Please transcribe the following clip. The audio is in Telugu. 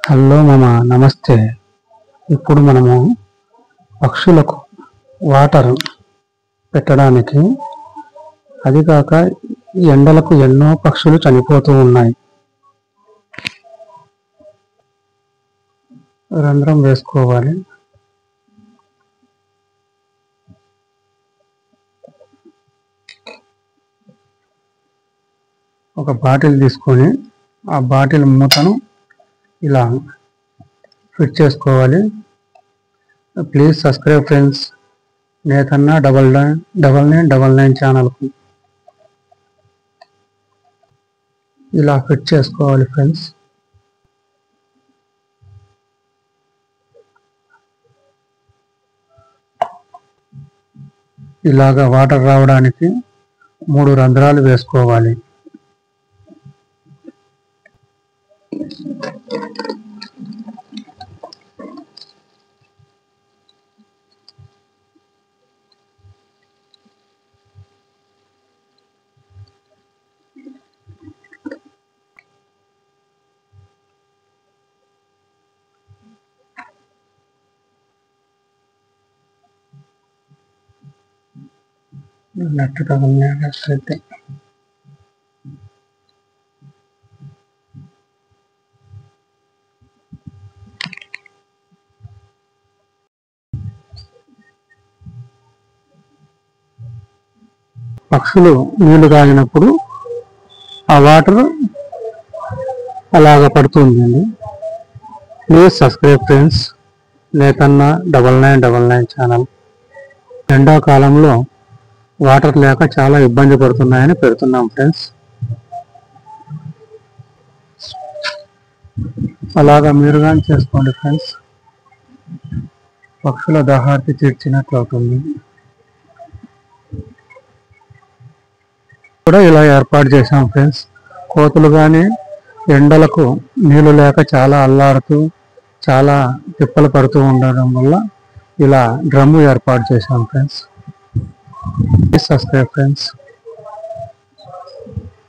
హలో మామ, నమస్తే. ఇప్పుడు మనము పక్షులకు వాటర్ పెట్టడానికి, అది కాక ఎండలకు ఎన్నో పక్షులు చనిపోతూ ఉన్నాయి. రంధ్రం వేసుకోవాలి. ఒక బాటిల్ తీసుకొని ఆ బాటిల్ మూతను ఇలా ఫిట్ చేసుకోవాలి. ప్లీజ్ సబ్స్క్రైబ్ ఫ్రెండ్స్, నేతన్న 9999 ఛానల్కు. ఇలా ఫిట్ చేసుకోవాలి ఫ్రెండ్స్. ఇలాగా వాటర్ రావడానికి 3 రంధ్రాలు వేసుకోవాలి. నట్టు తగిలినట్లయితే పక్షులు నీళ్లు తాగినప్పుడు ఆ వాటర్ అలాగ పడుతుందండి. Please subscribe friends, Nethanna 9999 channel. ఎండాకాలంలో వాటర్ లేక చాలా ఇబ్బంది పడుతున్నాయని పెడుతున్నాం ఫ్రెండ్స్. అలాగా మీరు కానీ చేసుకోండి ఫ్రెండ్స్. పక్షుల దాహార్తి తీర్చినట్లు అవుతుంది. కూడా ఇలా ఏర్పాటు చేశాం ఫ్రెండ్స్. కోతులు కానీ ఎండలకు నీళ్లు లేక చాలా అల్లాడుతూ చాలా తిప్పలు పడుతూ ఉండడం వల్ల ఇలా డ్రమ్ము ఏర్పాటు చేశాం ఫ్రెండ్స్. Please subscribe friends.